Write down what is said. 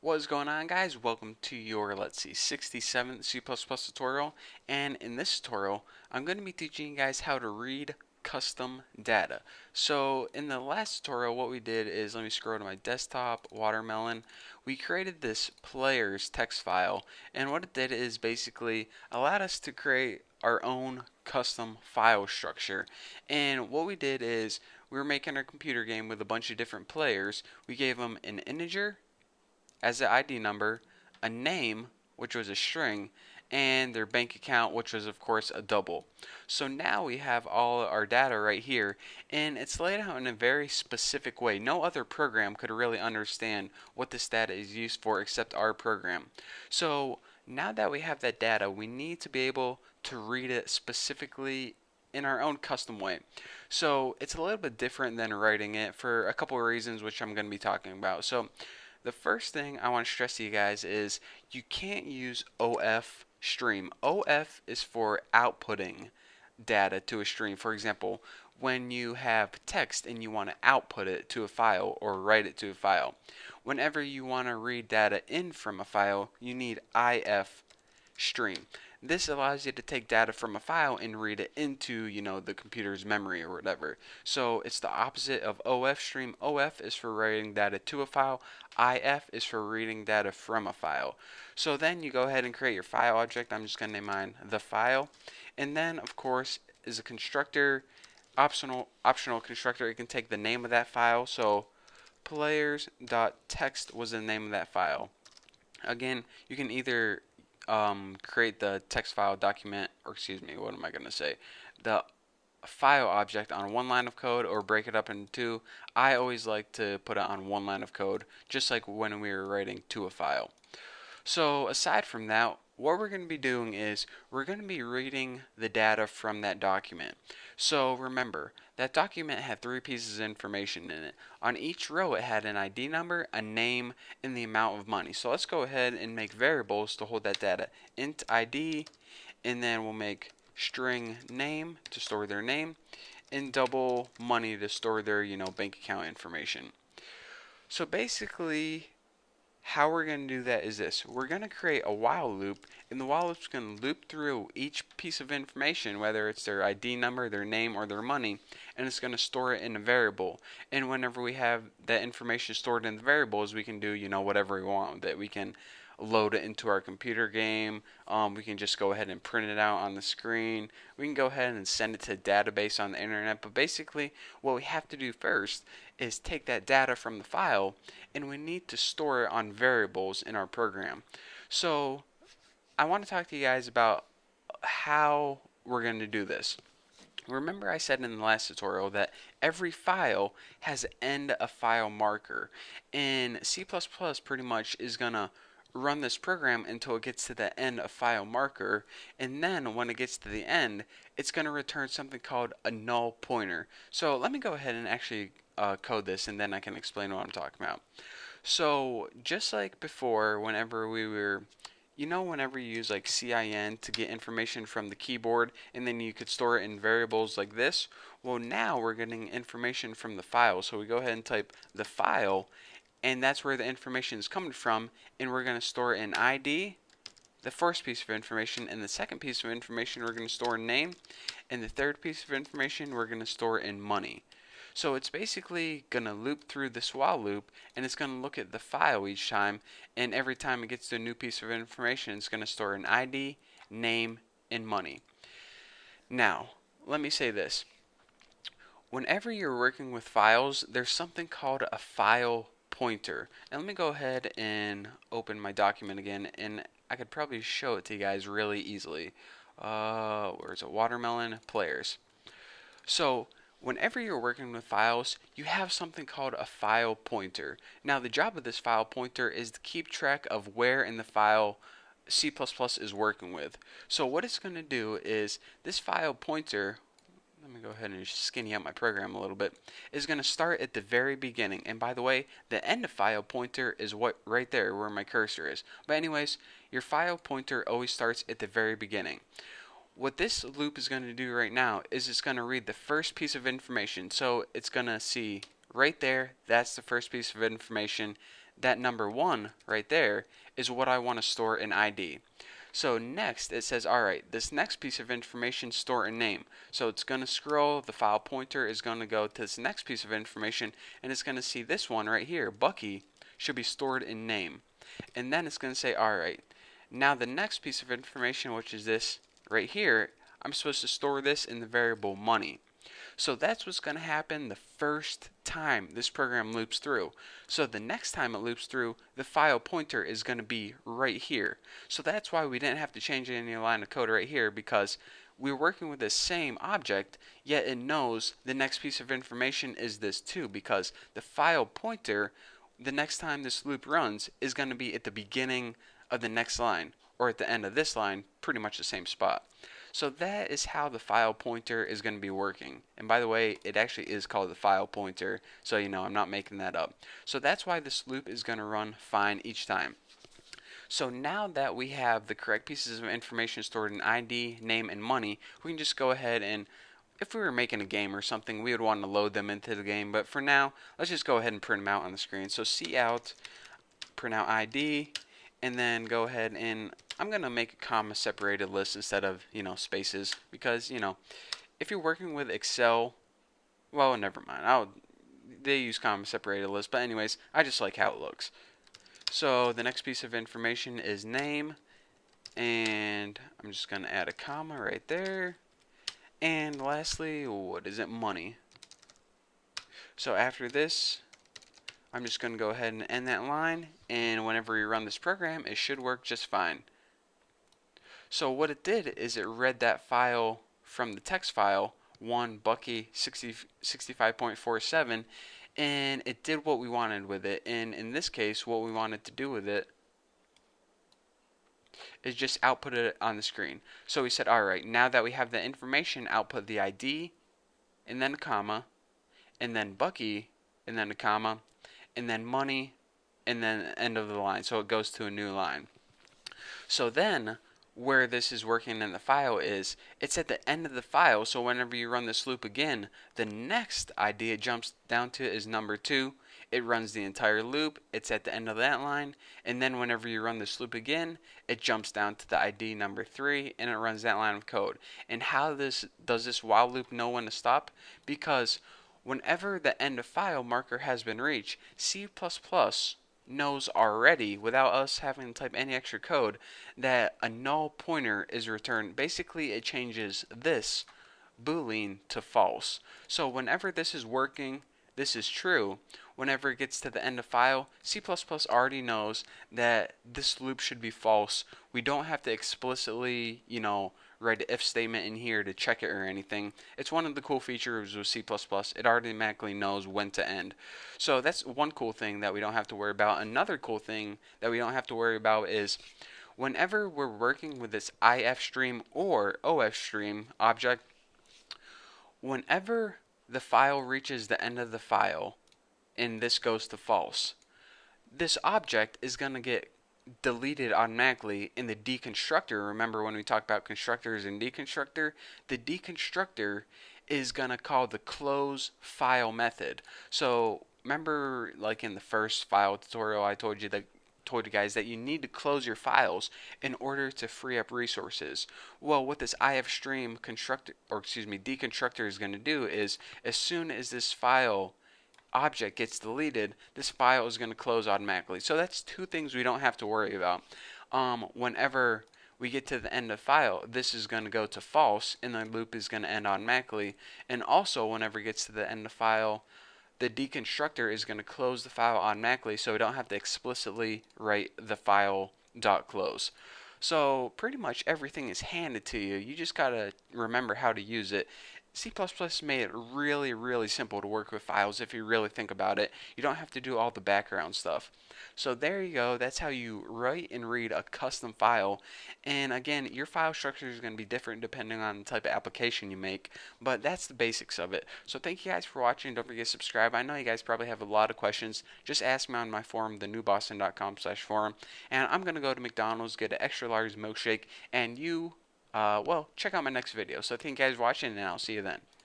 What is going on, guys? Welcome to your, 67th C++ tutorial. And in this tutorial, I'm going to be teaching you guys how to read custom data. So in the last tutorial, what we did is, let me scroll to my desktop, Watermelon. We created this players text file, and what it did is basically allowed us to create our own custom file structure. And what we did is we were making our computer game with a bunch of different players. We gave them an integer as the ID number, a name, which was a string, and their bank account, which was of course a double. So now we have all our data right here, and it's laid out in a very specific way. No other program could really understand what this data is used for except our program. So now that we have that data, we need to be able to read it specifically in our own custom way. So it's a little bit different than writing it for a couple of reasons, which I'm going to be talking about. So the first thing I want to stress to you guys is you can't use OF stream. OF is for outputting data to a stream. For example, when you have text and you want to output it to a file or write it to a file. Whenever you want to read data in from a file, you need IF stream. This allows you to take data from a file and read it into, the computer's memory or whatever. So it's the opposite of OF stream. OF is for writing data to a file. IF is for reading data from a file. So then you go ahead and create your file object. I'm just going to name mine the file. And then, of course, is a constructor, optional constructor. It can take the name of that file. So players.text was the name of that file. Again, you can either create the text file document, or excuse me, what am I going to say? The file object on one line of code or break it up into two. I always like to put it on one line of code, just like when we were writing to a file. So aside from that, what we're going to be doing is we're going to be reading the data from that document. So remember, that document had three pieces of information in it. On each row it had an ID number, a name, and the amount of money. So let's go ahead and make variables to hold that data. Int ID, and then we'll make string name to store their name, and double money to store their, bank account information. So basically, how we're going to do that is this. We're going to create a while loop, and the while loop is going to loop through each piece of information, whether it's their ID number, their name, or their money, and it's going to store it in a variable. And whenever we have that information stored in the variables, we can do, whatever we want with it. We can load it into our computer game. We can just go ahead and print it out on the screen. We can go ahead and send it to a database on the internet. But basically, what we have to do first is take that data from the file, and we need to store it on variables in our program. So I want to talk to you guys about how we're going to do this. Remember I said in the last tutorial that every file has an end of file marker, and C++ pretty much is going to run this program until it gets to the end of file marker, and then when it gets to the end, it's going to return something called a null pointer. So let me go ahead and actually code this, and then I can explain what I'm talking about. So just like before, whenever we were, whenever you use like CIN to get information from the keyboard, and then you could store it in variables like this. Well, now we're getting information from the file. So we go ahead and type the file, and that's where the information is coming from, and we're going to store in ID, the first piece of information, and the second piece of information we're going to store in name, and the third piece of information we're going to store in money. So it's basically going to loop through this while loop, and it's going to look at the file each time, and every time it gets to a new piece of information, it's going to store an ID, name, and money. Now, let me say this. Whenever you're working with files, there's something called a file pointer. And let me go ahead and open my document again, and I could probably show it to you guys really easily. Where's it? Watermelon players. So whenever you're working with files, you have something called a file pointer. Now the job of this file pointer is to keep track of where in the file C++ is working with. So what it's going to do is this file pointer, let me go ahead and skinny up my program a little bit, is going to start at the very beginning. And by the way, the end of file pointer is what right there where my cursor is. But anyways, your file pointer always starts at the very beginning. What this loop is going to do right now is it's going to read the first piece of information. So it's going to see right there, that's the first piece of information. that number 1 right there is what I want to store in ID. So next it says, alright, this next piece of information store in name. So it's going to scroll, the file pointer is going to go to this next piece of information, and it's going to see this one right here, Bucky, should be stored in name. And then it's going to say, alright, now the next piece of information, which is this right here, I'm supposed to store this in the variable money. So that's what's going to happen the first time this program loops through. So the next time it loops through, the file pointer is going to be right here. So that's why we didn't have to change any line of code right here, because we're working with the same object, yet it knows the next piece of information is this too, because the file pointer, the next time this loop runs, is going to be at the beginning of the next line, or at the end of this line, pretty much the same spot. So that is how the file pointer is going to be working. And by the way, it actually is called the file pointer, so you know I'm not making that up. So that's why this loop is going to run fine each time. So now that we have the correct pieces of information stored in ID, name, and money, we can just go ahead and, if we were making a game or something, we would want to load them into the game. But for now, let's just go ahead and print them out on the screen. So cout, print out ID, and then go ahead and I'm going to make a comma separated list instead of, spaces, because, if you're working with Excel, well, never mind. They use comma separated list, but anyways, I just like how it looks. So the next piece of information is name, and I'm just going to add a comma right there. And lastly, what is it? Money. So after this, I'm just going to go ahead and end that line, and whenever you run this program, it should work just fine. So what it did is it read that file from the text file, 1 Bucky 65.47, and it did what we wanted with it. And in this case, what we wanted to do with it is just output it on the screen. So we said, alright, now that we have the information, output the ID, and then a comma, and then Bucky, and then a comma, and then money, and then end of the line. So it goes to a new line. So then, where this is working in the file is, it's at the end of the file, so whenever you run this loop again, the next ID it jumps down to is number 2. It runs the entire loop, it's at the end of that line, and then whenever you run this loop again, it jumps down to the ID number 3, and it runs that line of code. And how does this while loop know when to stop? Because whenever the end of file marker has been reached, C++ knows already, without us having to type any extra code, that a null pointer is returned. Basically, it changes this boolean to false. So whenever this is working, this is true. Whenever it gets to the end of file, C++ already knows that this loop should be false. We don't have to explicitly, write an if statement in here to check it or anything. It's one of the cool features with C++. It automatically knows when to end. So that's one cool thing that we don't have to worry about. Another cool thing that we don't have to worry about is whenever we're working with this ifstream or ofstream object, whenever the file reaches the end of the file and this goes to false, this object is going to get deleted automatically in the deconstructor. Remember when we talked about constructors and deconstructor? The deconstructor is going to call the close file method. So remember, like in the first file tutorial, I told you guys that you need to close your files in order to free up resources. Well, what this ifstream deconstructor is going to do is, as soon as this file object gets deleted, this file is going to close automatically. So that's two things we don't have to worry about. Whenever we get to the end of file, this is going to go to false, and the loop is going to end automatically. And also, whenever it gets to the end of file, the deconstructor is going to close the file automatically, so we don't have to explicitly write the file.close. So pretty much everything is handed to you. You just got to remember how to use it. C++ made it really, really simple to work with files if you really think about it. You don't have to do all the background stuff. So there you go. That's how you write and read a custom file. And again, your file structure is going to be different depending on the type of application you make, but that's the basics of it. So thank you guys for watching. Don't forget to subscribe. I know you guys probably have a lot of questions. Just ask me on my forum, thenewboston.com/forum. And I'm going to go to McDonald's, get an extra large milkshake, and check out my next video. So thank you guys for watching, and I'll see you then.